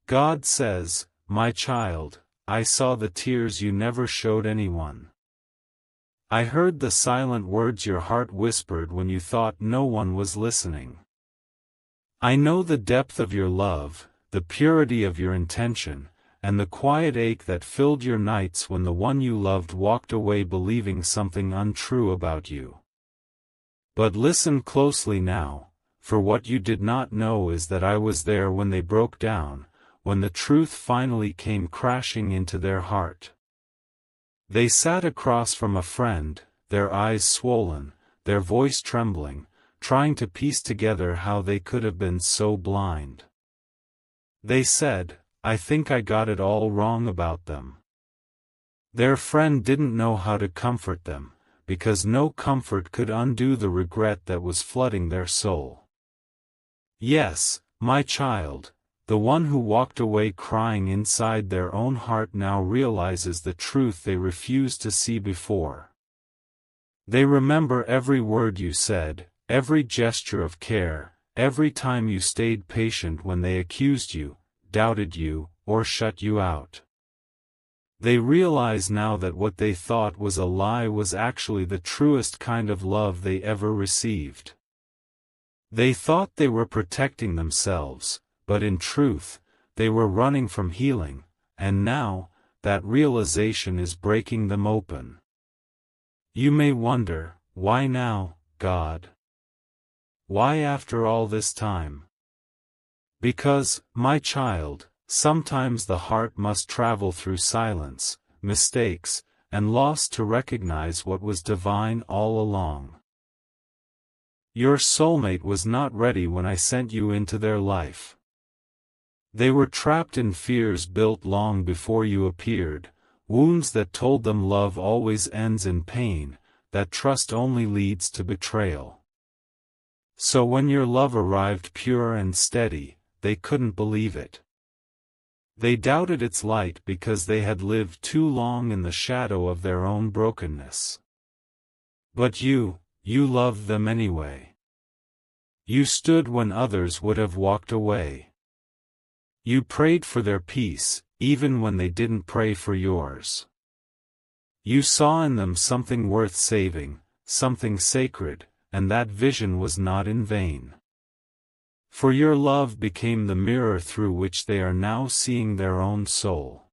God says, "My child, I saw the tears you never showed anyone. I heard the silent words your heart whispered when you thought no one was listening. I know the depth of your love, the purity of your intention, and the quiet ache that filled your nights when the one you loved walked away believing something untrue about you. But listen closely now, for what you did not know is that I was there when they broke down, when the truth finally came crashing into their heart. They sat across from a friend, their eyes swollen, their voice trembling, trying to piece together how they could have been so blind. They said, "I think I got it all wrong about them." Their friend didn't know how to comfort them, because no comfort could undo the regret that was flooding their soul. Yes, my child, the one who walked away crying inside their own heart now realizes the truth they refused to see before. They remember every word you said, every gesture of care, every time you stayed patient when they accused you, doubted you, or shut you out. They realize now that what they thought was a lie was actually the truest kind of love they ever received. They thought they were protecting themselves, but in truth, they were running from healing, and now, that realization is breaking them open. You may wonder, why now, God? Why after all this time? Because, my child, sometimes the heart must travel through silence, mistakes, and loss to recognize what was divine all along. Your soulmate was not ready when I sent you into their life. They were trapped in fears built long before you appeared, wounds that told them love always ends in pain, that trust only leads to betrayal. So when your love arrived pure and steady, they couldn't believe it. They doubted its light because they had lived too long in the shadow of their own brokenness. But you loved them anyway. You stood when others would have walked away. You prayed for their peace, even when they didn't pray for yours. You saw in them something worth saving, something sacred, and that vision was not in vain. For your love became the mirror through which they are now seeing their own soul.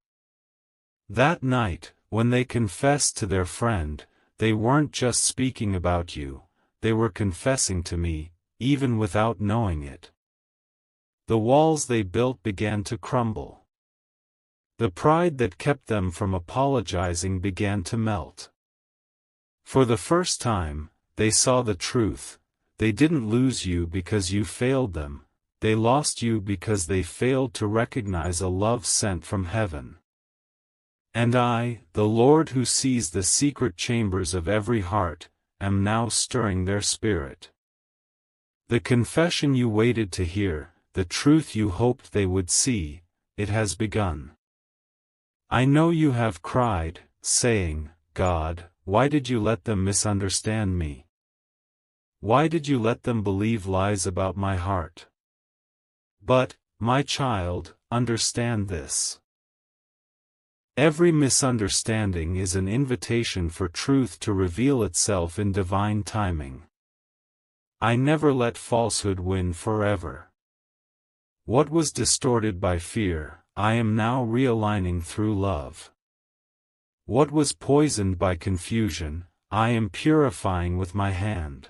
That night, when they confessed to their friend, they weren't just speaking about you, they were confessing to me, even without knowing it. The walls they built began to crumble. The pride that kept them from apologizing began to melt. For the first time, they saw the truth. They didn't lose you because you failed them, they lost you because they failed to recognize a love sent from heaven. And I, the Lord who sees the secret chambers of every heart, am now stirring their spirit. The confession you waited to hear, the truth you hoped they would see, it has begun. I know you have cried, saying, God, why did you let them misunderstand me? Why did you let them believe lies about my heart? But, my child, understand this. Every misunderstanding is an invitation for truth to reveal itself in divine timing. I never let falsehood win forever. What was distorted by fear, I am now realigning through love. What was poisoned by confusion, I am purifying with my hand.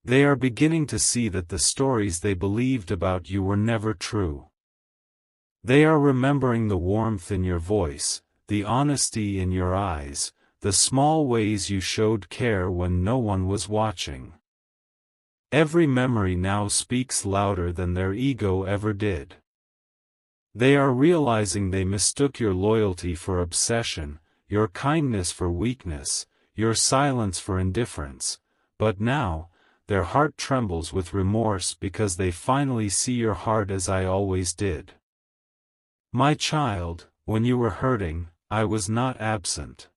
They are beginning to see that the stories they believed about you were never true. They are remembering the warmth in your voice, the honesty in your eyes, the small ways you showed care when no one was watching. Every memory now speaks louder than their ego ever did. They are realizing they mistook your loyalty for obsession, your kindness for weakness, your silence for indifference, but now, their heart trembles with remorse because they finally see your heart as I always did. My child, when you were hurting, I was not absent.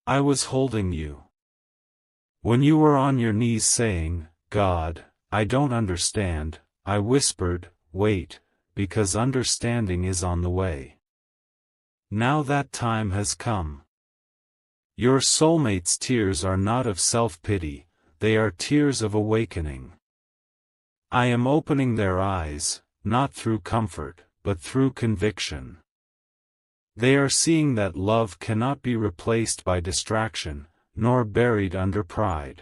I was holding you. When you were on your knees saying, God, I don't understand, I whispered, wait, because understanding is on the way. Now that time has come. Your soulmate's tears are not of self-pity, they are tears of awakening. I am opening their eyes, not through comfort, but through conviction. They are seeing that love cannot be replaced by distraction, nor buried under pride.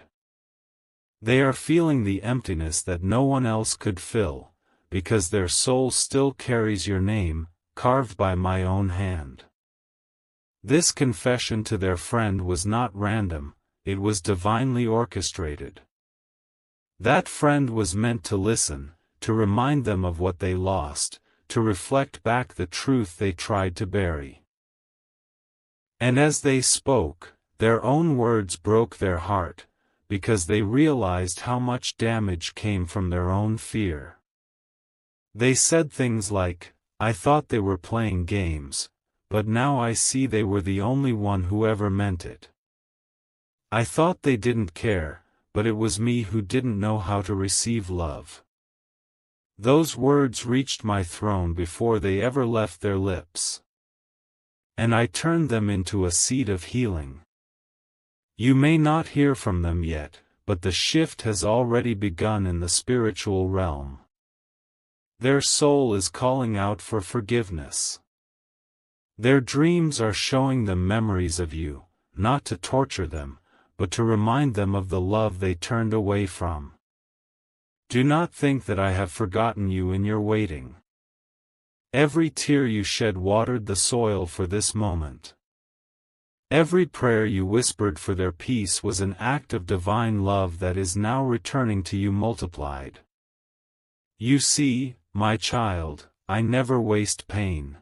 They are feeling the emptiness that no one else could fill, because their soul still carries your name, carved by my own hand. This confession to their friend was not random, it was divinely orchestrated. That friend was meant to listen, to remind them of what they lost, to reflect back the truth they tried to bury. And as they spoke, their own words broke their heart, because they realized how much damage came from their own fear. They said things like, "I thought they were playing games, but now I see they were the only one who ever meant it. I thought they didn't care, but it was me who didn't know how to receive love." Those words reached my throne before they ever left their lips. And I turned them into a seed of healing. You may not hear from them yet, but the shift has already begun in the spiritual realm. Their soul is calling out for forgiveness. Their dreams are showing them memories of you, not to torture them, but to remind them of the love they turned away from. Do not think that I have forgotten you in your waiting. Every tear you shed watered the soil for this moment. Every prayer you whispered for their peace was an act of divine love that is now returning to you multiplied. You see, my child, I never waste pain.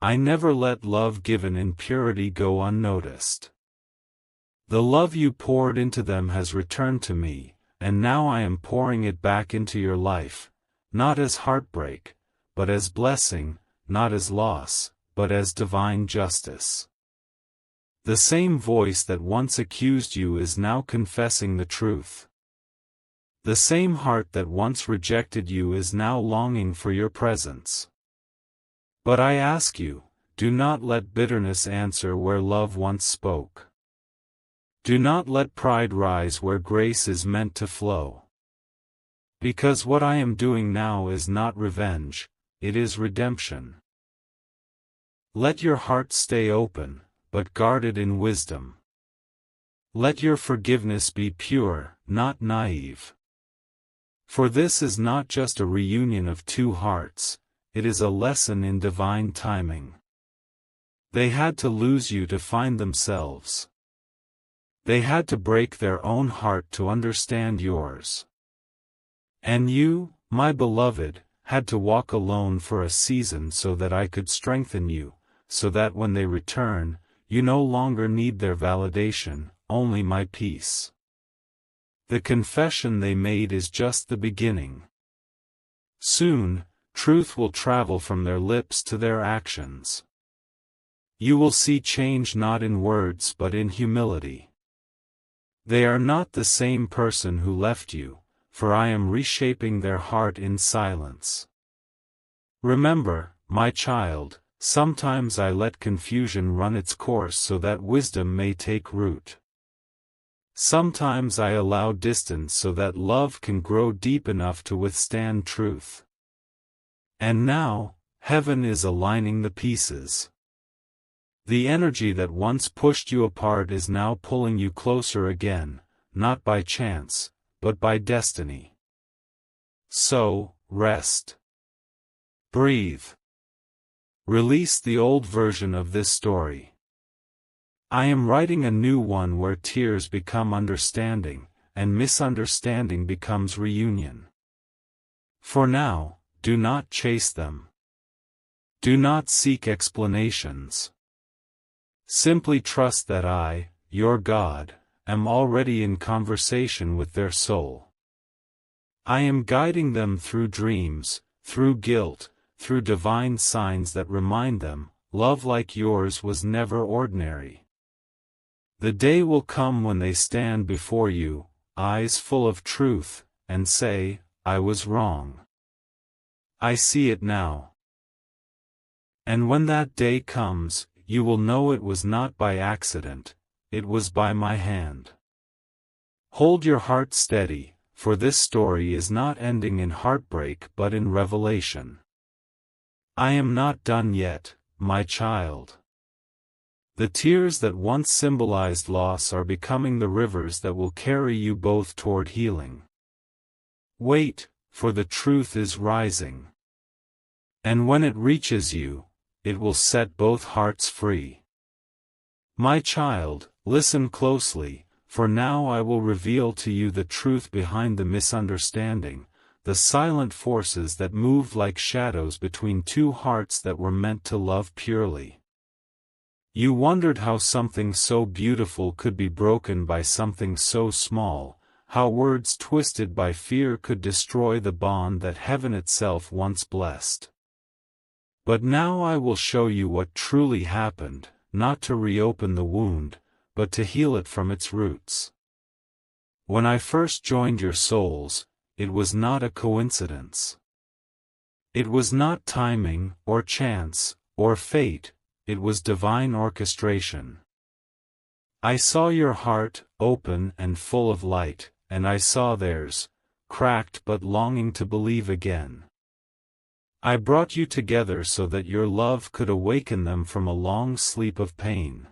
I never let love given in purity go unnoticed. The love you poured into them has returned to me, and now I am pouring it back into your life, not as heartbreak, but as blessing, not as loss, but as divine justice. The same voice that once accused you is now confessing the truth. The same heart that once rejected you is now longing for your presence. But I ask you, do not let bitterness answer where love once spoke. Do not let pride rise where grace is meant to flow. Because what I am doing now is not revenge, it is redemption. Let your heart stay open, but guarded in wisdom. Let your forgiveness be pure, not naive. For this is not just a reunion of two hearts, it is a lesson in divine timing. They had to lose you to find themselves. They had to break their own heart to understand yours. And you, my beloved, had to walk alone for a season so that I could strengthen you, so that when they return, you no longer need their validation, only my peace. The confession they made is just the beginning. Soon, truth will travel from their lips to their actions. You will see change not in words but in humility. They are not the same person who left you, for I am reshaping their heart in silence. Remember, my child, sometimes I let confusion run its course so that wisdom may take root. Sometimes I allow distance so that love can grow deep enough to withstand truth. And now, heaven is aligning the pieces. The energy that once pushed you apart is now pulling you closer again, not by chance, but by destiny. So, rest. Breathe. Release the old version of this story. I am writing a new one where tears become understanding, and misunderstanding becomes reunion. For now, do not chase them. Do not seek explanations. Simply trust that I, your God, am already in conversation with their soul. I am guiding them through dreams, through guilt, through divine signs that remind them, love like yours was never ordinary. The day will come when they stand before you, eyes full of truth, and say, I was wrong. I see it now. And when that day comes, you will know it was not by accident, it was by my hand. Hold your heart steady, for this story is not ending in heartbreak but in revelation. I am not done yet, my child. The tears that once symbolized loss are becoming the rivers that will carry you both toward healing. Wait, for the truth is rising. And when it reaches you, it will set both hearts free. My child, listen closely, for now I will reveal to you the truth behind the misunderstanding, the silent forces that moved like shadows between two hearts that were meant to love purely. You wondered how something so beautiful could be broken by something so small, how words twisted by fear could destroy the bond that heaven itself once blessed. But now I will show you what truly happened, not to reopen the wound, but to heal it from its roots. When I first joined your souls, it was not a coincidence. It was not timing, or chance, or fate, it was divine orchestration. I saw your heart, open and full of light, and I saw theirs, cracked but longing to believe again. I brought you together so that your love could awaken them from a long sleep of pain.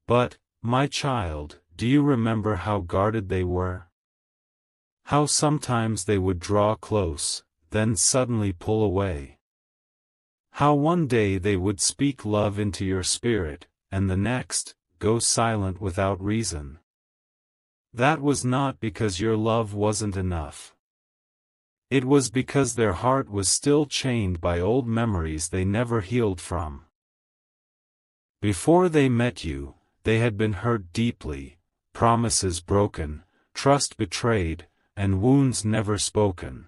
But, my child, do you remember how guarded they were? How sometimes they would draw close, then suddenly pull away. How one day they would speak love into your spirit, and the next, go silent without reason. That was not because your love wasn't enough. It was because their heart was still chained by old memories they never healed from. Before they met you, they had been hurt deeply, promises broken, trust betrayed, and wounds never spoken.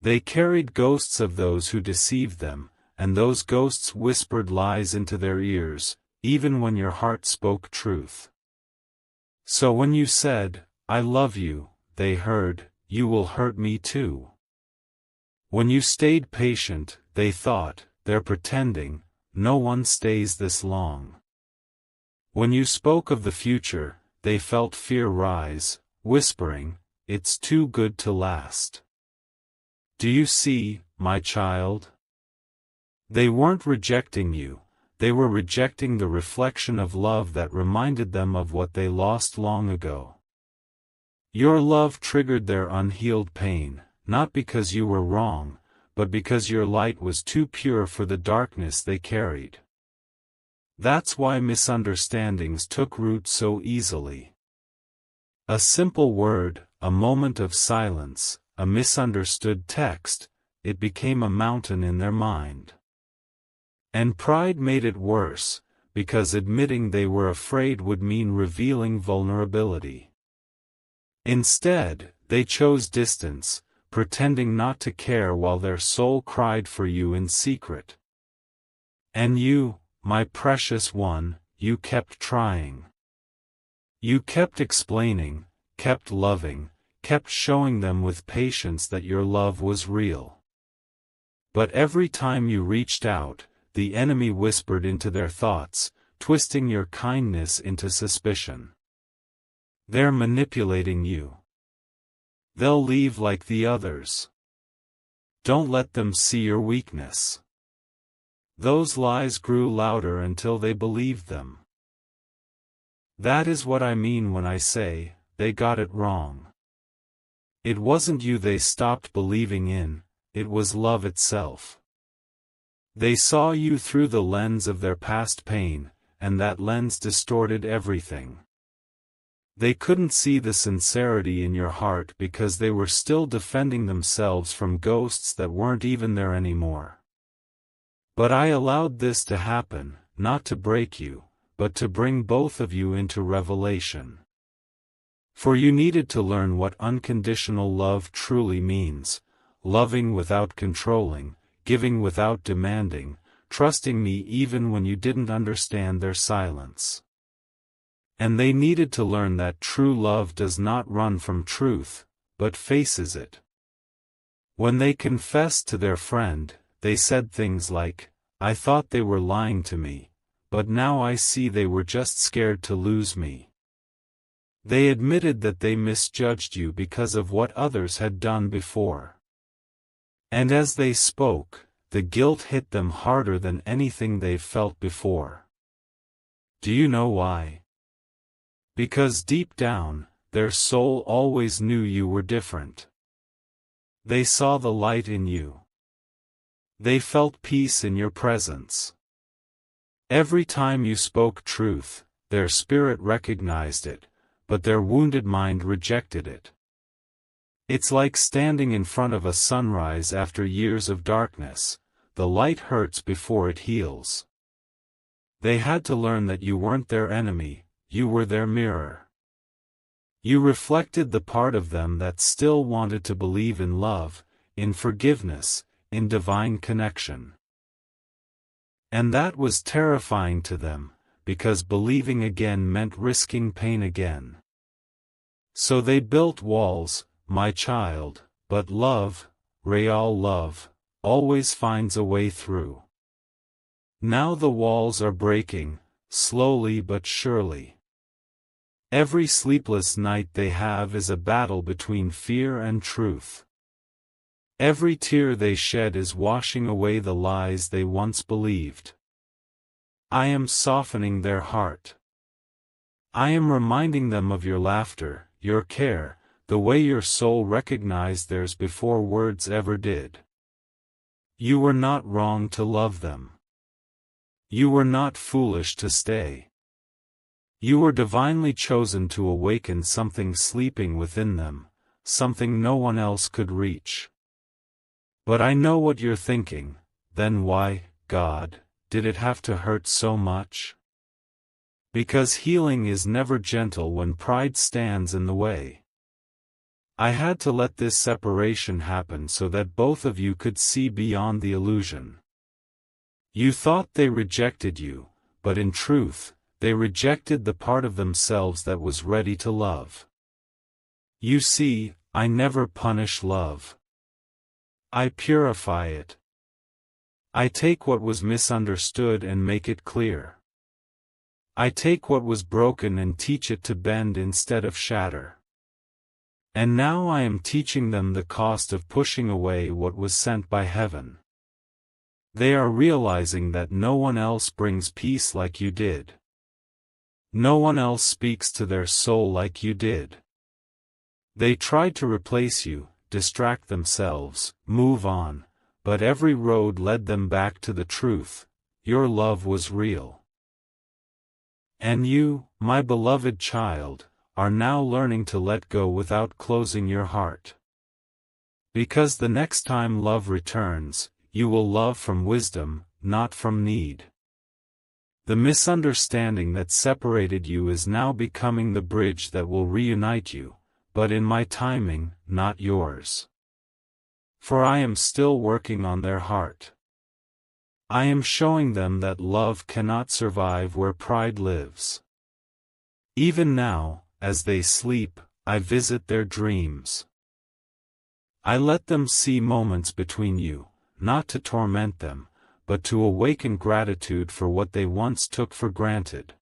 They carried ghosts of those who deceived them, and those ghosts whispered lies into their ears, even when your heart spoke truth. So when you said, "I love you," they heard, "You will hurt me too." When you stayed patient, they thought, "They're pretending, no one stays this long." When you spoke of the future, they felt fear rise, whispering, "It's too good to last." Do you see, my child? They weren't rejecting you, they were rejecting the reflection of love that reminded them of what they lost long ago. Your love triggered their unhealed pain, not because you were wrong, but because your light was too pure for the darkness they carried. That's why misunderstandings took root so easily. A simple word, a moment of silence, a misunderstood text, it became a mountain in their mind. And pride made it worse, because admitting they were afraid would mean revealing vulnerability. Instead, they chose distance, pretending not to care while their soul cried for you in secret. And you, my precious one, you kept trying. You kept explaining, kept loving, kept showing them with patience that your love was real. But every time you reached out, the enemy whispered into their thoughts, twisting your kindness into suspicion. They're manipulating you. They'll leave like the others. Don't let them see your weakness. Those lies grew louder until they believed them. That is what I mean when I say, they got it wrong. It wasn't you they stopped believing in, it was love itself. They saw you through the lens of their past pain, and that lens distorted everything. They couldn't see the sincerity in your heart because they were still defending themselves from ghosts that weren't even there anymore. But I allowed this to happen, not to break you, but to bring both of you into revelation. For you needed to learn what unconditional love truly means, loving without controlling, giving without demanding, trusting me even when you didn't understand their silence. And they needed to learn that true love does not run from truth, but faces it. When they confessed to their friend, they said things like, "I thought they were lying to me, but now I see they were just scared to lose me." They admitted that they misjudged you because of what others had done before. And as they spoke, the guilt hit them harder than anything they've felt before. Do you know why? Because deep down, their soul always knew you were different. They saw the light in you. They felt peace in your presence. Every time you spoke truth, their spirit recognized it, but their wounded mind rejected it. It's like standing in front of a sunrise after years of darkness. The light hurts before it heals. They had to learn that you weren't their enemy, you were their mirror. You reflected the part of them that still wanted to believe in love, in forgiveness, in divine connection. And that was terrifying to them, because believing again meant risking pain again. So they built walls, my child, but love, real love, always finds a way through. Now the walls are breaking, slowly but surely. Every sleepless night they have is a battle between fear and truth. Every tear they shed is washing away the lies they once believed. I am softening their heart. I am reminding them of your laughter, your care, the way your soul recognized theirs before words ever did. You were not wrong to love them. You were not foolish to stay. You were divinely chosen to awaken something sleeping within them, something no one else could reach. But I know what you're thinking, then why, God, did it have to hurt so much? Because healing is never gentle when pride stands in the way. I had to let this separation happen so that both of you could see beyond the illusion. You thought they rejected you, but in truth, they rejected the part of themselves that was ready to love. You see, I never punish love. I purify it. I take what was misunderstood and make it clear. I take what was broken and teach it to bend instead of shatter. And now I am teaching them the cost of pushing away what was sent by heaven. They are realizing that no one else brings peace like you did. No one else speaks to their soul like you did. They tried to replace you, distract themselves, move on, but every road led them back to the truth. Your love was real. And you, my beloved child, are now learning to let go without closing your heart. Because the next time love returns, you will love from wisdom, not from need. The misunderstanding that separated you is now becoming the bridge that will reunite you, but in my timing, not yours. For I am still working on their heart. I am showing them that love cannot survive where pride lives. Even now, as they sleep, I visit their dreams. I let them see moments between you, not to torment them, but to awaken gratitude for what they once took for granted.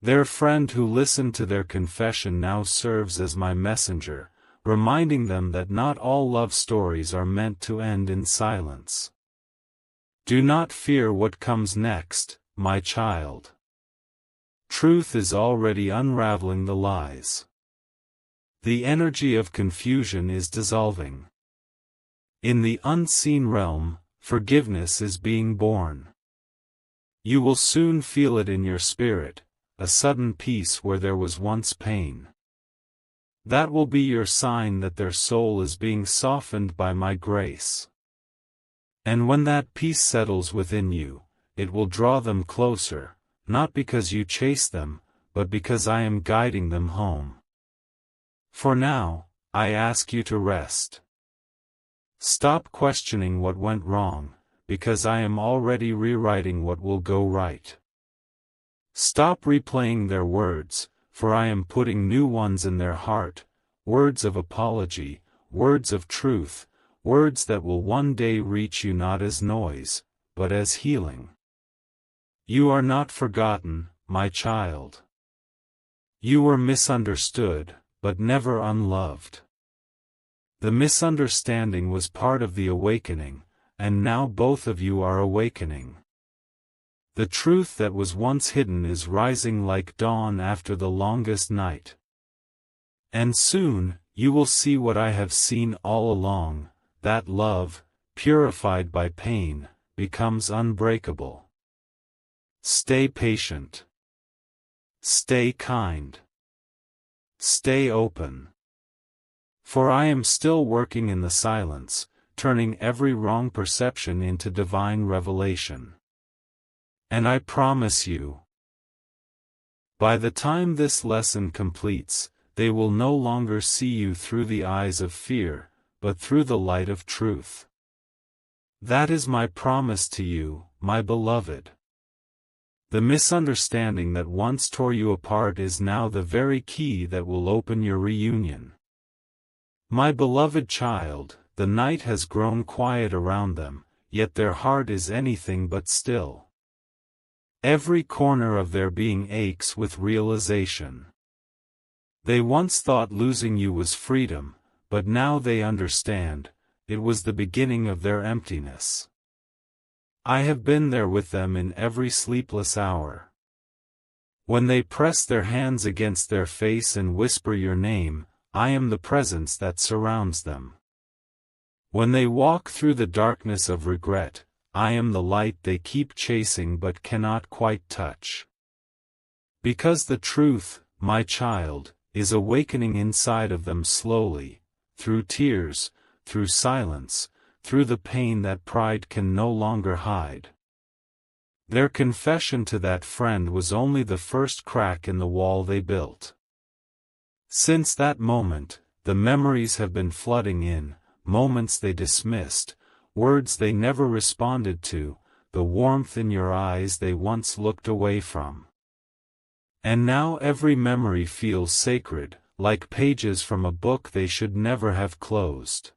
Their friend who listened to their confession now serves as my messenger, reminding them that not all love stories are meant to end in silence. Do not fear what comes next, my child. Truth is already unraveling the lies. The energy of confusion is dissolving. In the unseen realm, forgiveness is being born. You will soon feel it in your spirit, a sudden peace where there was once pain. That will be your sign that their soul is being softened by my grace. And when that peace settles within you, it will draw them closer, not because you chase them, but because I am guiding them home. For now, I ask you to rest. Stop questioning what went wrong, because I am already rewriting what will go right. Stop replaying their words, for I am putting new ones in their heart, words of apology, words of truth, words that will one day reach you not as noise, but as healing. You are not forgotten, my child. You were misunderstood, but never unloved. The misunderstanding was part of the awakening, and now both of you are awakening. The truth that was once hidden is rising like dawn after the longest night. And soon, you will see what I have seen all along, that love, purified by pain, becomes unbreakable. Stay patient. Stay kind. Stay open. For I am still working in the silence, turning every wrong perception into divine revelation. And I promise you, by the time this lesson completes, they will no longer see you through the eyes of fear, but through the light of truth. That is my promise to you, my beloved. The misunderstanding that once tore you apart is now the very key that will open your reunion. My beloved child, the night has grown quiet around them, yet their heart is anything but still. Every corner of their being aches with realization. They once thought losing you was freedom, but now they understand, it was the beginning of their emptiness. I have been there with them in every sleepless hour. When they press their hands against their face and whisper your name, I am the presence that surrounds them. When they walk through the darkness of regret, I am the light they keep chasing but cannot quite touch. Because the truth, my child, is awakening inside of them slowly, through tears, through silence, through the pain that pride can no longer hide. Their confession to that friend was only the first crack in the wall they built. Since that moment, the memories have been flooding in, moments they dismissed, words they never responded to, the warmth in your eyes they once looked away from. And now every memory feels sacred, like pages from a book they should never have closed.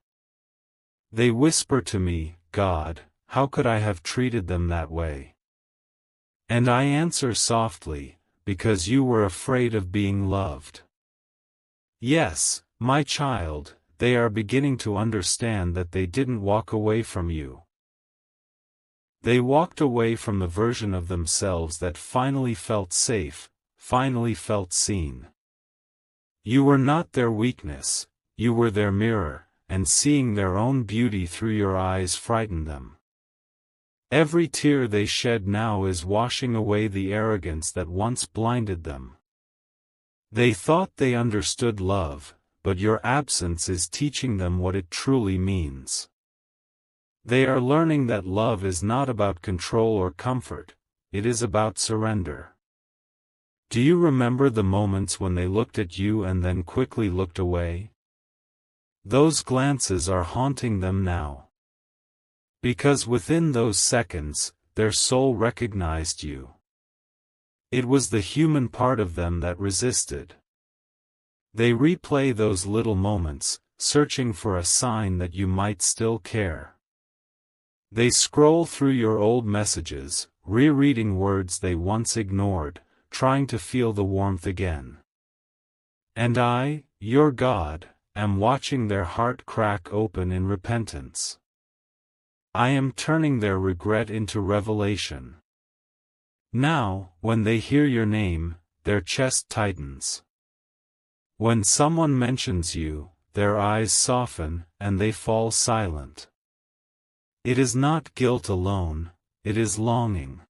They whisper to me, God, how could I have treated them that way? And I answer softly, because you were afraid of being loved. Yes, my child, they are beginning to understand that they didn't walk away from you. They walked away from the version of themselves that finally felt safe, finally felt seen. You were not their weakness, you were their mirror, and seeing their own beauty through your eyes frightened them. Every tear they shed now is washing away the arrogance that once blinded them. They thought they understood love, but your absence is teaching them what it truly means. They are learning that love is not about control or comfort, it is about surrender. Do you remember the moments when they looked at you and then quickly looked away? Those glances are haunting them now. Because within those seconds, their soul recognized you. It was the human part of them that resisted. They replay those little moments, searching for a sign that you might still care. They scroll through your old messages, rereading words they once ignored, trying to feel the warmth again. And I, your God, am watching their heart crack open in repentance. I am turning their regret into revelation. Now, when they hear your name, their chest tightens. When someone mentions you, their eyes soften, and they fall silent. It is not guilt alone, it is longing.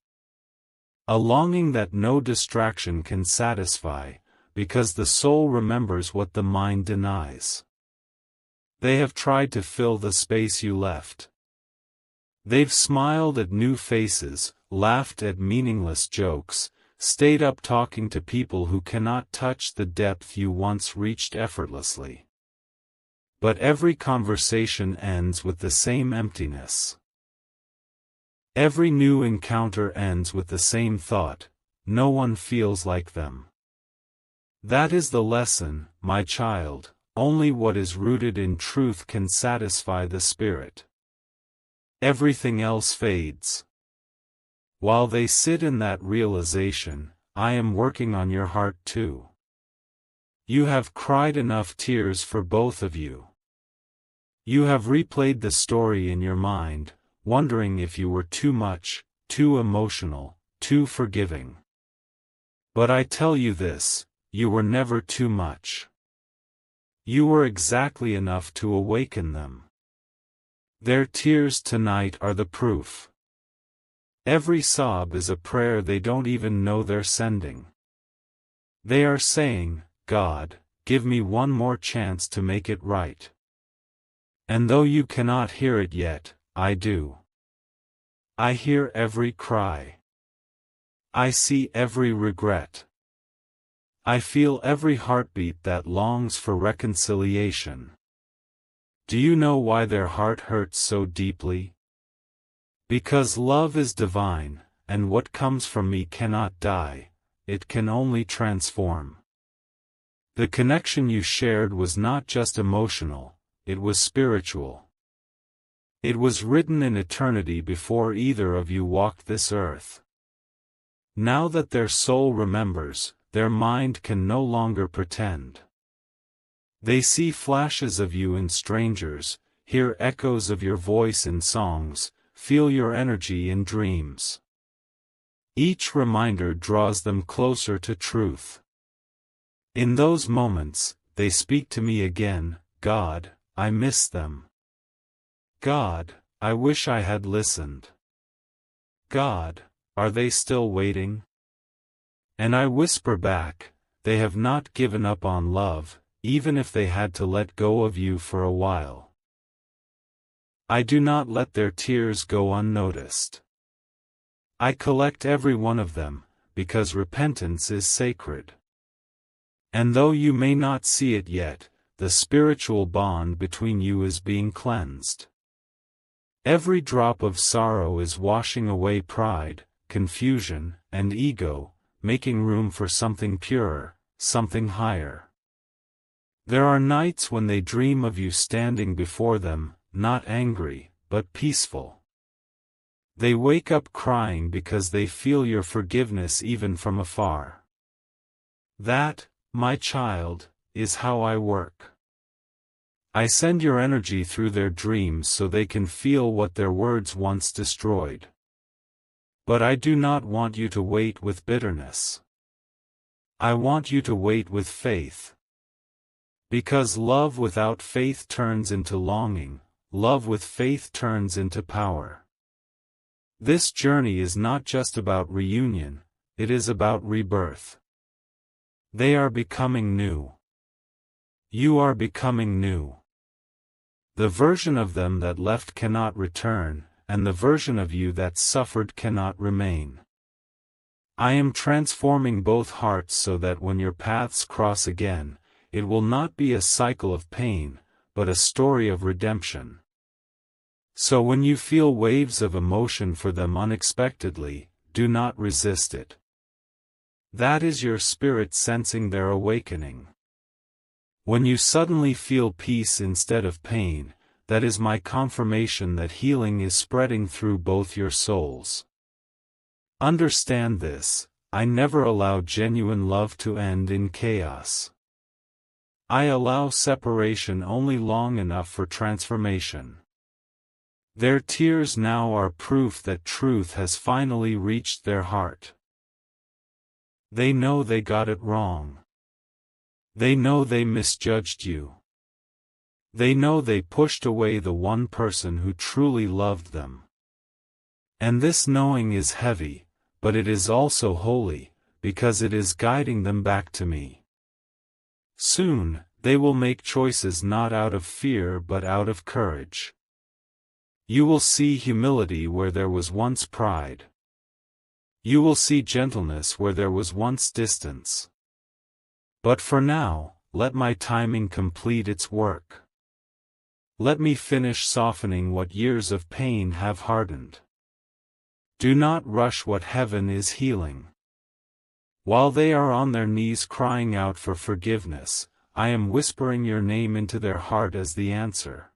A longing that no distraction can satisfy, because the soul remembers what the mind denies. They have tried to fill the space you left. They've smiled at new faces, laughed at meaningless jokes, stayed up talking to people who cannot touch the depth you once reached effortlessly. But every conversation ends with the same emptiness. Every new encounter ends with the same thought, no one feels like them. That is the lesson, my child, Only what is rooted in truth can satisfy the spirit. Everything else fades. While they sit in that realization, I am working on your heart too. You have cried enough tears for both of you. You have replayed the story in your mind, wondering if you were too much, too emotional, too forgiving. But I tell you this, you were never too much. You were exactly enough to awaken them. Their tears tonight are the proof. Every sob is a prayer they don't even know they're sending. They are saying, God, give me one more chance to make it right. And though you cannot hear it yet, I do. I hear every cry. I see every regret. I feel every heartbeat that longs for reconciliation. Do you know why their heart hurts so deeply? Because love is divine, and what comes from me cannot die, it can only transform. The connection you shared was not just emotional, it was spiritual. It was written in eternity before either of you walked this earth. Now that their soul remembers, their mind can no longer pretend. They see flashes of you in strangers, hear echoes of your voice in songs, feel your energy in dreams. Each reminder draws them closer to truth. In those moments, they speak to me again, God, I miss them. God, I wish I had listened. God, are they still waiting? And I whisper back, they have not given up on love, even if they had to let go of you for a while. I do not let their tears go unnoticed. I collect every one of them, because repentance is sacred. And though you may not see it yet, the spiritual bond between you is being cleansed. Every drop of sorrow is washing away pride, confusion, and ego, making room for something purer, something higher. There are nights when they dream of you standing before them, not angry, but peaceful. They wake up crying because they feel your forgiveness even from afar. That, my child, is how I work. I send your energy through their dreams so they can feel what their words once destroyed. But I do not want you to wait with bitterness. I want you to wait with faith. Because love without faith turns into longing, love with faith turns into power. This journey is not just about reunion, it is about rebirth. They are becoming new. You are becoming new. The version of them that left cannot return, and the version of you that suffered cannot remain. I am transforming both hearts so that when your paths cross again, it will not be a cycle of pain, but a story of redemption. So when you feel waves of emotion for them unexpectedly, do not resist it. That is your spirit sensing their awakening. When you suddenly feel peace instead of pain, that is my confirmation that healing is spreading through both your souls. Understand this, I never allow genuine love to end in chaos. I allow separation only long enough for transformation. Their tears now are proof that truth has finally reached their heart. They know they got it wrong. They know they misjudged you. They know they pushed away the one person who truly loved them. And this knowing is heavy, but it is also holy, because it is guiding them back to me. Soon, they will make choices not out of fear but out of courage. You will see humility where there was once pride. You will see gentleness where there was once distance. But for now, let my timing complete its work. Let me finish softening what years of pain have hardened. Do not rush what heaven is healing. While they are on their knees crying out for forgiveness, I am whispering your name into their heart as the answer.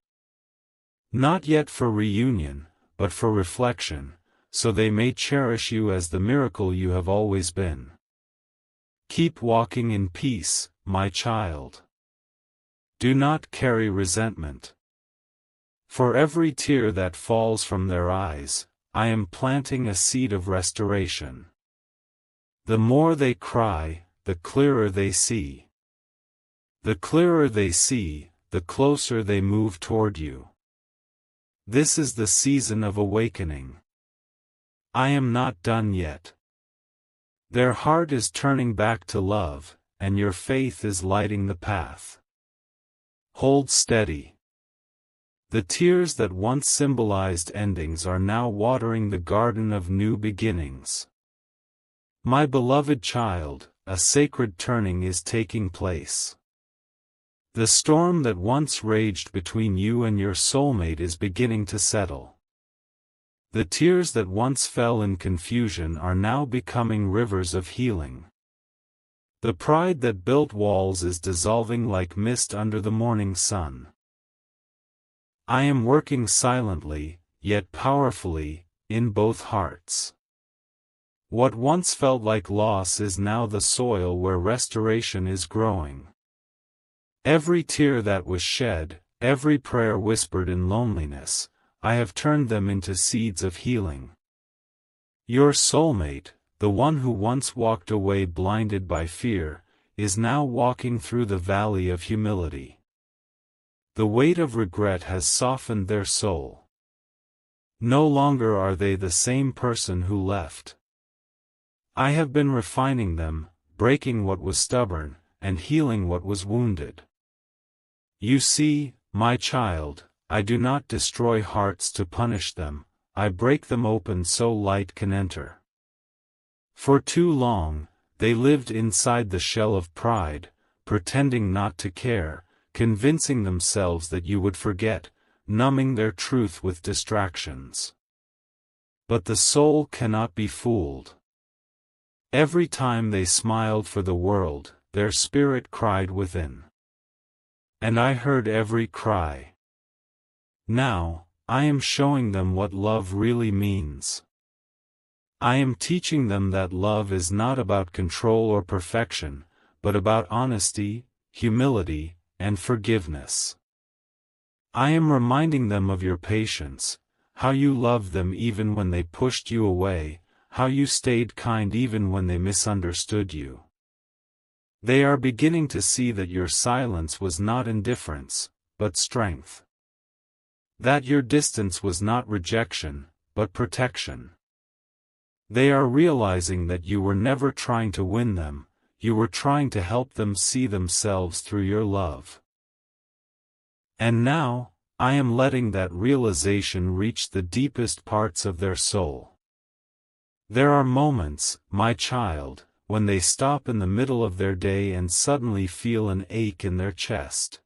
Not yet for reunion, but for reflection, so they may cherish you as the miracle you have always been. Keep walking in peace, my child. Do not carry resentment. For every tear that falls from their eyes, I am planting a seed of restoration. The more they cry, the clearer they see. The clearer they see, the closer they move toward you. This is the season of awakening. I am not done yet. Their heart is turning back to love, and your faith is lighting the path. Hold steady. The tears that once symbolized endings are now watering the garden of new beginnings. My beloved child, a sacred turning is taking place. The storm that once raged between you and your soulmate is beginning to settle. The tears that once fell in confusion are now becoming rivers of healing. The pride that built walls is dissolving like mist under the morning sun. I am working silently, yet powerfully, in both hearts. What once felt like loss is now the soil where restoration is growing. Every tear that was shed, every prayer whispered in loneliness, I have turned them into seeds of healing. Your soulmate, the one who once walked away blinded by fear, is now walking through the valley of humility. The weight of regret has softened their soul. No longer are they the same person who left. I have been refining them, breaking what was stubborn, and healing what was wounded. You see, my child, I do not destroy hearts to punish them, I break them open so light can enter. For too long, they lived inside the shell of pride, pretending not to care, convincing themselves that you would forget, numbing their truth with distractions. But the soul cannot be fooled. Every time they smiled for the world, their spirit cried within. And I heard every cry. Now, I am showing them what love really means. I am teaching them that love is not about control or perfection, but about honesty, humility, and forgiveness. I am reminding them of your patience, how you loved them even when they pushed you away, how you stayed kind even when they misunderstood you. They are beginning to see that your silence was not indifference, but strength. That your distance was not rejection, but protection. They are realizing that you were never trying to win them, you were trying to help them see themselves through your love. And now, I am letting that realization reach the deepest parts of their soul. There are moments, my child, when they stop in the middle of their day and suddenly feel an ache in their chest.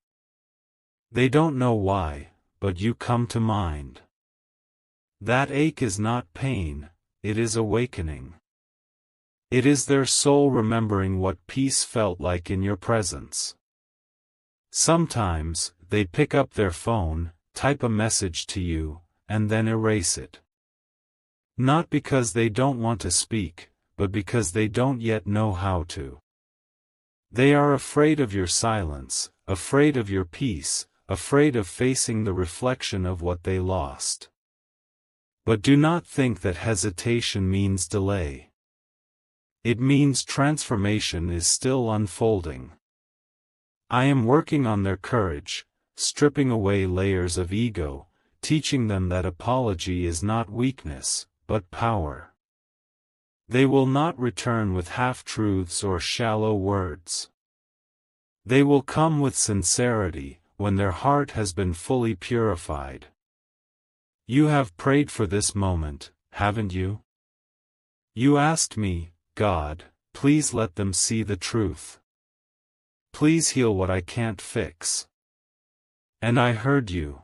They don't know why, but you come to mind. That ache is not pain, it is awakening. It is their soul remembering what peace felt like in your presence. Sometimes, they pick up their phone, type a message to you, and then erase it. Not because they don't want to speak, but because they don't yet know how to. They are afraid of your silence, afraid of your peace, afraid of facing the reflection of what they lost. But do not think that hesitation means delay. It means transformation is still unfolding. I am working on their courage, stripping away layers of ego, teaching them that apology is not weakness, but power. They will not return with half-truths or shallow words. They will come with sincerity, when their heart has been fully purified. You have prayed for this moment, haven't you? You asked me, God, please let them see the truth. Please heal what I can't fix. And I heard you.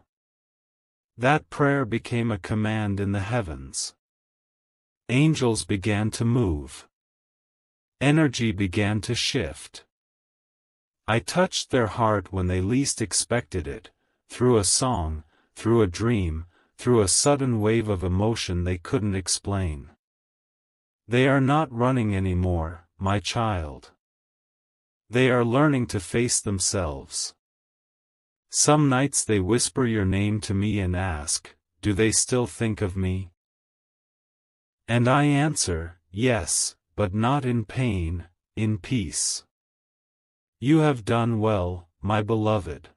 That prayer became a command in the heavens. Angels began to move. Energy began to shift. I touched their heart when they least expected it, through a song, through a dream, through a sudden wave of emotion they couldn't explain. They are not running anymore, my child. They are learning to face themselves. Some nights they whisper your name to me and ask, do they still think of me? And I answer, yes, but not in pain, in peace. You have done well, my beloved.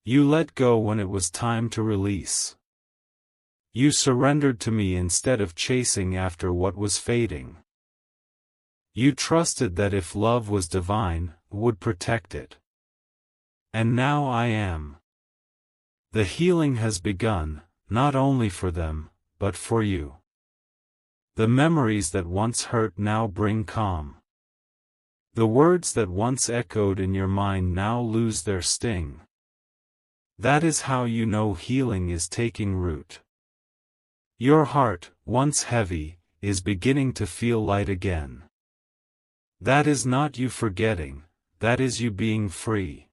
You let go when it was time to release. You surrendered to me instead of chasing after what was fading. You trusted that if love was divine, would protect it. And now I am. The healing has begun, not only for them, but for you. The memories that once hurt now bring calm. The words that once echoed in your mind now lose their sting. That is how you know healing is taking root. Your heart, once heavy, is beginning to feel light again. That is not you forgetting, that is you being free.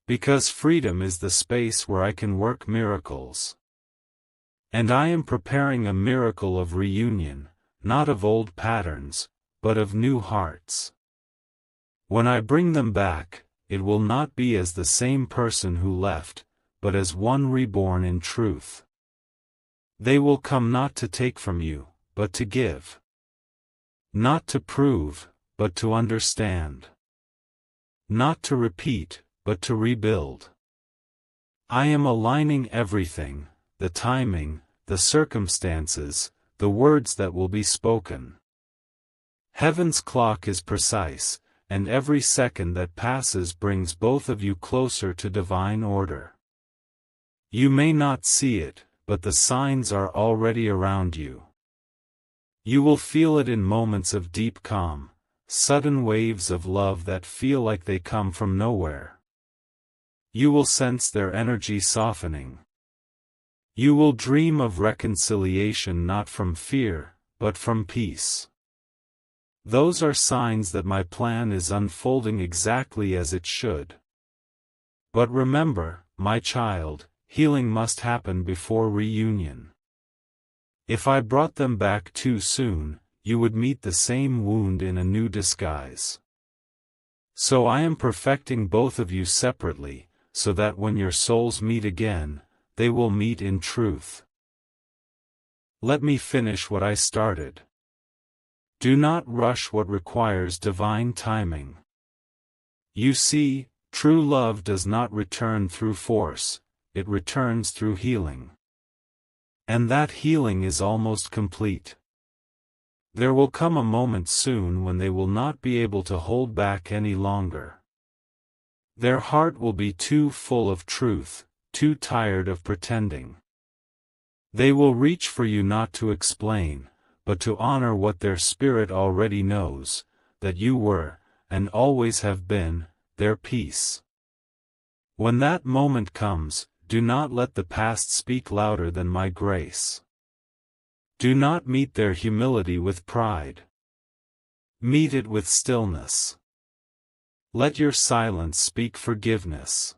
Because freedom is the space where I can work miracles. And I am preparing a miracle of reunion, not of old patterns, but of new hearts. When I bring them back, it will not be as the same person who left, but as one reborn in truth. They will come not to take from you, but to give. Not to prove, but to understand. Not to repeat, but to rebuild. I am aligning everything, the timing, the circumstances, the words that will be spoken. Heaven's clock is precise, and every second that passes brings both of you closer to divine order. You may not see it, but the signs are already around you. You will feel it in moments of deep calm, sudden waves of love that feel like they come from nowhere. You will sense their energy softening. You will dream of reconciliation not from fear, but from peace. Those are signs that my plan is unfolding exactly as it should. But remember, my child, healing must happen before reunion. If I brought them back too soon, you would meet the same wound in a new disguise. So I am perfecting both of you separately, so that when your souls meet again, they will meet in truth. Let me finish what I started. Do not rush what requires divine timing. You see, true love does not return through force, it returns through healing. And that healing is almost complete. There will come a moment soon when they will not be able to hold back any longer. Their heart will be too full of truth, too tired of pretending. They will reach for you not to explain, but to honor what their spirit already knows, that you were, and always have been, their peace. When that moment comes, do not let the past speak louder than my grace. Do not meet their humility with pride. Meet it with stillness. Let your silence speak forgiveness.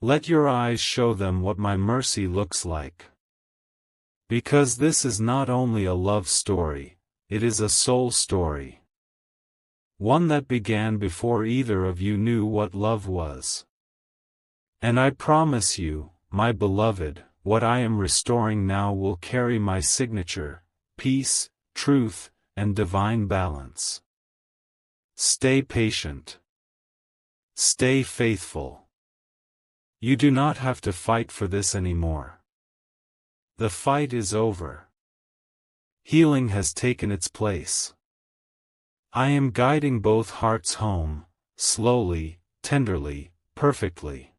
Let your eyes show them what my mercy looks like. Because this is not only a love story, it is a soul story. One that began before either of you knew what love was. And I promise you, my beloved, what I am restoring now will carry my signature, peace, truth, and divine balance. Stay patient. Stay faithful. You do not have to fight for this anymore. The fight is over. Healing has taken its place. I am guiding both hearts home, slowly, tenderly, perfectly.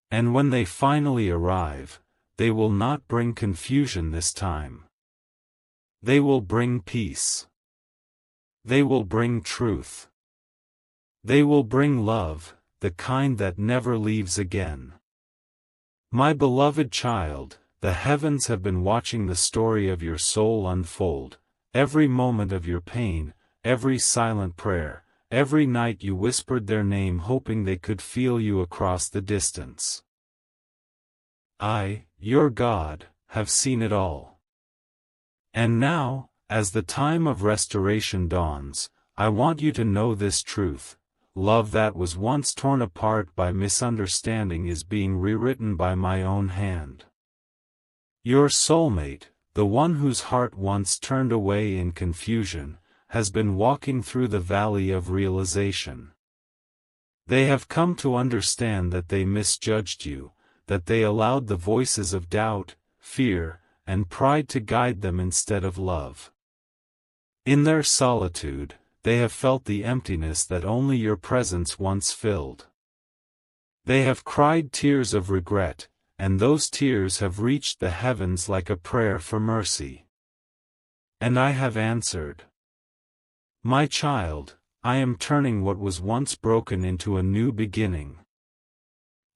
And when they finally arrive, they will not bring confusion this time. They will bring peace. They will bring truth. They will bring love, the kind that never leaves again. My beloved child, the heavens have been watching the story of your soul unfold, every moment of your pain, every silent prayer, every night you whispered their name hoping they could feel you across the distance. I, your God, have seen it all. And now, as the time of restoration dawns, I want you to know this truth: love that was once torn apart by misunderstanding is being rewritten by my own hand. Your soulmate, the one whose heart once turned away in confusion, has been walking through the valley of realization. They have come to understand that they misjudged you, that they allowed the voices of doubt, fear, and pride to guide them instead of love. In their solitude, they have felt the emptiness that only your presence once filled. They have cried tears of regret, and those tears have reached the heavens like a prayer for mercy. And I have answered. My child, I am turning what was once broken into a new beginning.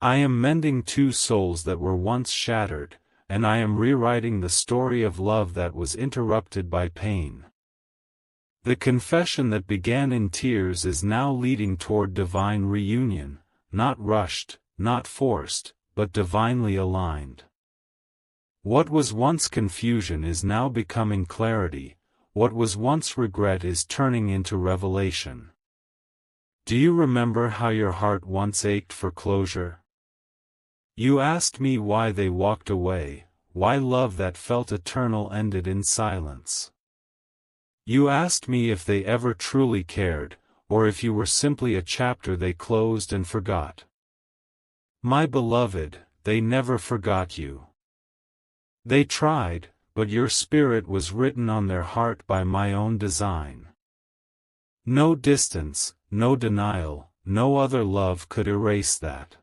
I am mending two souls that were once shattered, and I am rewriting the story of love that was interrupted by pain. The confession that began in tears is now leading toward divine reunion, not rushed, not forced, but divinely aligned. What was once confusion is now becoming clarity, what was once regret is turning into revelation. Do you remember how your heart once ached for closure? You asked me why they walked away, why love that felt eternal ended in silence. You asked me if they ever truly cared, or if you were simply a chapter they closed and forgot. My beloved, they never forgot you. They tried, but your spirit was written on their heart by my own design. No distance, no denial, no other love could erase that.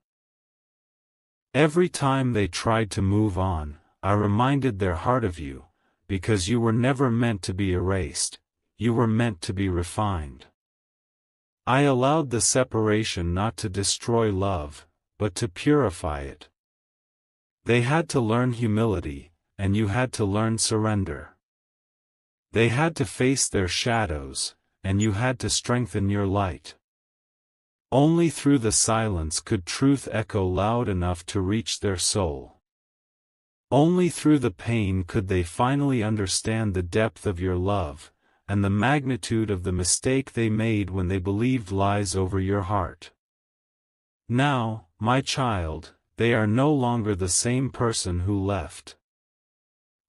Every time they tried to move on, I reminded their heart of you, because you were never meant to be erased, you were meant to be refined. I allowed the separation not to destroy love, but to purify it. They had to learn humility, and you had to learn surrender. They had to face their shadows, and you had to strengthen your light. Only through the silence could truth echo loud enough to reach their soul. Only through the pain could they finally understand the depth of your love, and the magnitude of the mistake they made when they believed lies over your heart. Now, my child, they are no longer the same person who left.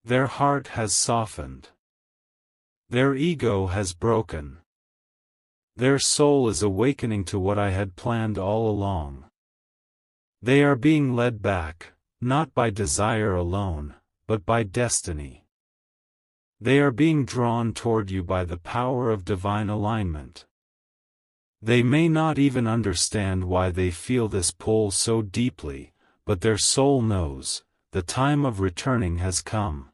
Their heart has softened. Their ego has broken. Their soul is awakening to what I had planned all along. They are being led back, not by desire alone, but by destiny. They are being drawn toward you by the power of divine alignment. They may not even understand why they feel this pull so deeply, but their soul knows, the time of returning has come.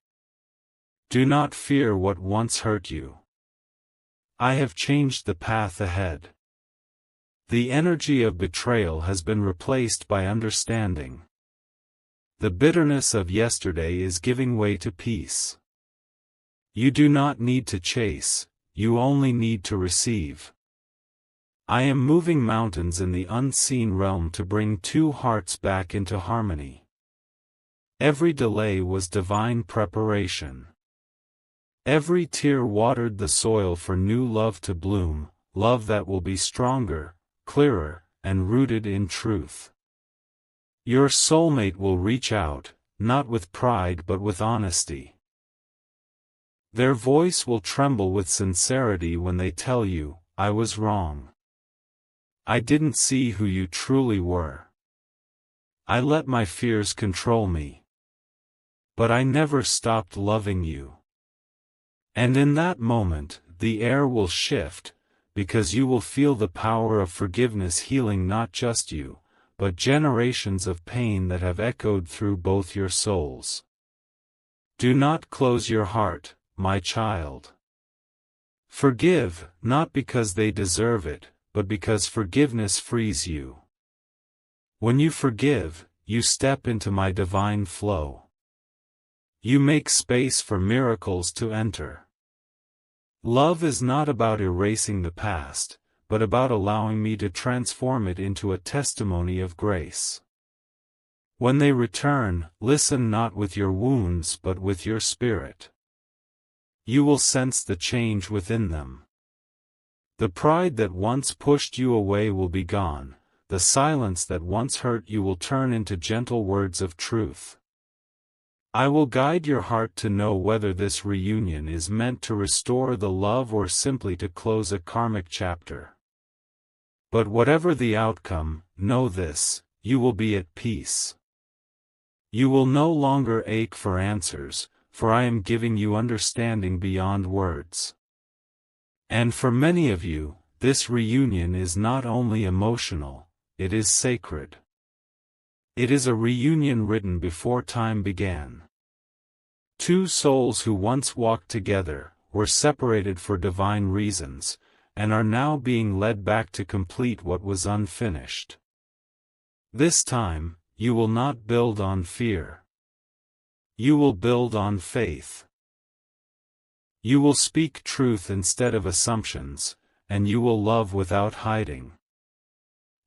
Do not fear what once hurt you. I have changed the path ahead. The energy of betrayal has been replaced by understanding. The bitterness of yesterday is giving way to peace. You do not need to chase, you only need to receive. I am moving mountains in the unseen realm to bring two hearts back into harmony. Every delay was divine preparation. Every tear watered the soil for new love to bloom, love that will be stronger, clearer, and rooted in truth. Your soulmate will reach out, not with pride but with honesty. Their voice will tremble with sincerity when they tell you, I was wrong. I didn't see who you truly were. I let my fears control me. But I never stopped loving you. And in that moment, the air will shift, because you will feel the power of forgiveness healing not just you, but generations of pain that have echoed through both your souls. Do not close your heart, my child. Forgive, not because they deserve it, but because forgiveness frees you. When you forgive, you step into my divine flow. You make space for miracles to enter. Love is not about erasing the past, but about allowing me to transform it into a testimony of grace. When they return, listen not with your wounds but with your spirit. You will sense the change within them. The pride that once pushed you away will be gone, the silence that once hurt you will turn into gentle words of truth. I will guide your heart to know whether this reunion is meant to restore the love or simply to close a karmic chapter. But whatever the outcome, know this, you will be at peace. You will no longer ache for answers, for I am giving you understanding beyond words. And for many of you, this reunion is not only emotional, it is sacred. It is a reunion written before time began. Two souls who once walked together, were separated for divine reasons, and are now being led back to complete what was unfinished. This time, you will not build on fear. You will build on faith. You will speak truth instead of assumptions, and you will love without hiding.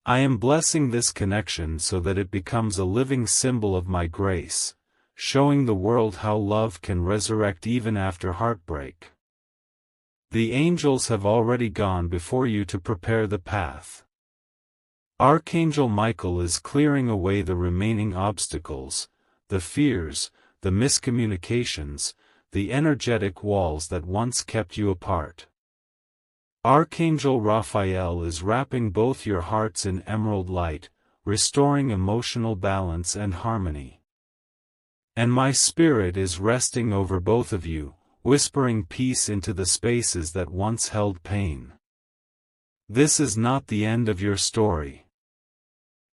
I am blessing this connection so that it becomes a living symbol of my grace, showing the world how love can resurrect even after heartbreak. The angels have already gone before you to prepare the path. Archangel Michael is clearing away the remaining obstacles, the fears, the miscommunications, the energetic walls that once kept you apart. Archangel Raphael is wrapping both your hearts in emerald light, restoring emotional balance and harmony. And my spirit is resting over both of you, whispering peace into the spaces that once held pain. This is not the end of your story.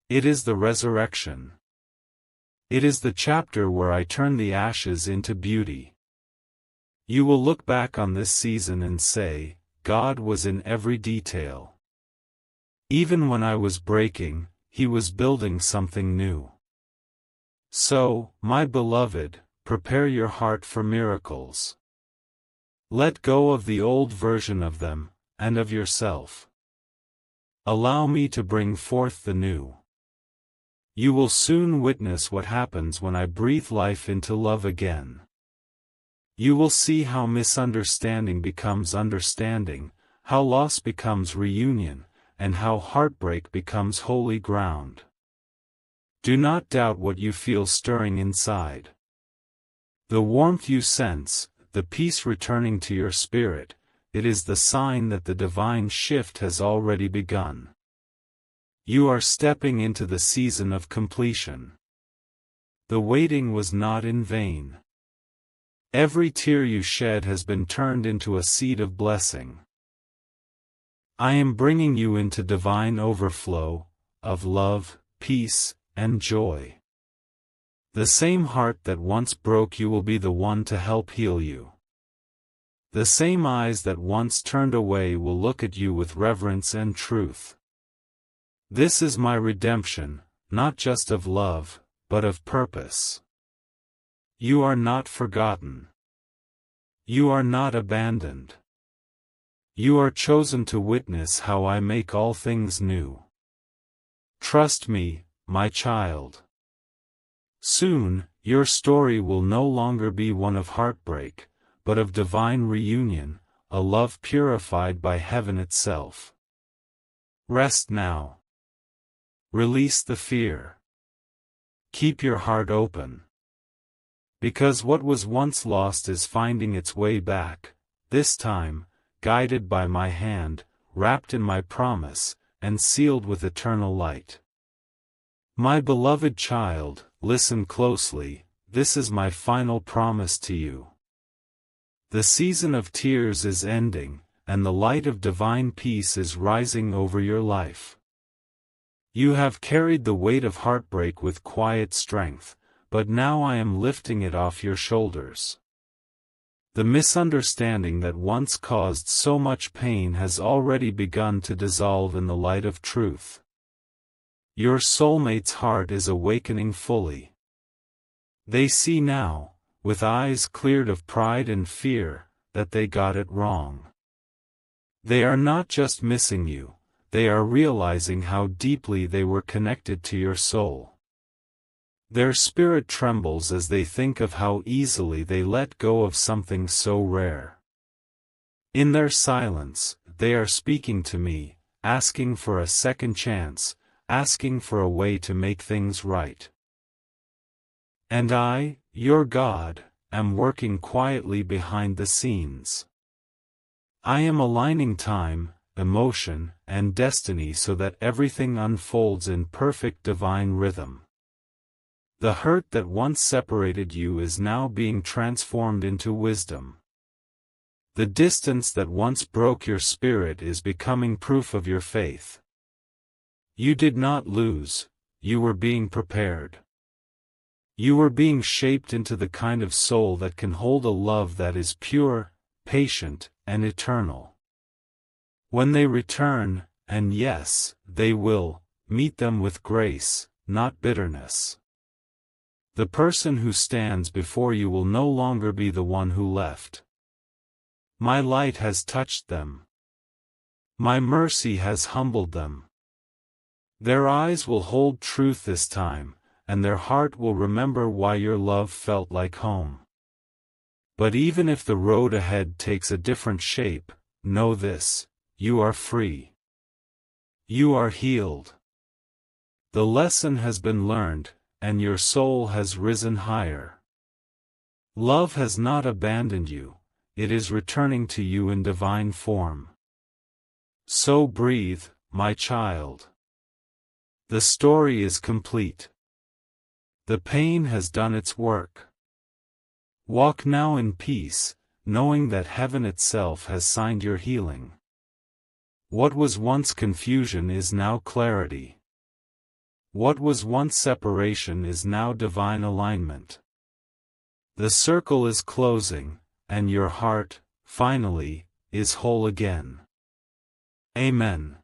It is the resurrection. It is the chapter where I turn the ashes into beauty. You will look back on this season and say, God was in every detail. Even when I was breaking, He was building something new. So, my beloved, prepare your heart for miracles. Let go of the old version of them, and of yourself. Allow me to bring forth the new. You will soon witness what happens when I breathe life into love again. You will see how misunderstanding becomes understanding, how loss becomes reunion, and how heartbreak becomes holy ground. Do not doubt what you feel stirring inside. The warmth you sense, the peace returning to your spirit, it is the sign that the divine shift has already begun. You are stepping into the season of completion. The waiting was not in vain. Every tear you shed has been turned into a seed of blessing. I am bringing you into divine overflow, of love, peace, and joy. The same heart that once broke you will be the one to help heal you. The same eyes that once turned away will look at you with reverence and truth. This is my redemption, not just of love, but of purpose. You are not forgotten. You are not abandoned. You are chosen to witness how I make all things new. Trust me, my child. Soon, your story will no longer be one of heartbreak, but of divine reunion, a love purified by heaven itself. Rest now. Release the fear. Keep your heart open. Because what was once lost is finding its way back, this time, guided by my hand, wrapped in my promise, and sealed with eternal light. My beloved child, listen closely, this is my final promise to you. The season of tears is ending, and the light of divine peace is rising over your life. You have carried the weight of heartbreak with quiet strength, but now I am lifting it off your shoulders. The misunderstanding that once caused so much pain has already begun to dissolve in the light of truth. Your soulmate's heart is awakening fully. They see now, with eyes cleared of pride and fear, that they got it wrong. They are not just missing you, they are realizing how deeply they were connected to your soul. Their spirit trembles as they think of how easily they let go of something so rare. In their silence, they are speaking to me, asking for a second chance, asking for a way to make things right. And I, your God, am working quietly behind the scenes. I am aligning time, emotion, and destiny so that everything unfolds in perfect divine rhythm. The hurt that once separated you is now being transformed into wisdom. The distance that once broke your spirit is becoming proof of your faith. You did not lose, you were being prepared. You were being shaped into the kind of soul that can hold a love that is pure, patient, and eternal. When they return, and yes, they will, meet them with grace, not bitterness. The person who stands before you will no longer be the one who left. My light has touched them. My mercy has humbled them. Their eyes will hold truth this time, and their heart will remember why your love felt like home. But even if the road ahead takes a different shape, know this: you are free. You are healed. The lesson has been learned, and your soul has risen higher. Love has not abandoned you, it is returning to you in divine form. So breathe, my child. The story is complete. The pain has done its work. Walk now in peace, knowing that heaven itself has signed your healing. What was once confusion is now clarity. What was once separation is now divine alignment. The circle is closing, and your heart, finally, is whole again. Amen.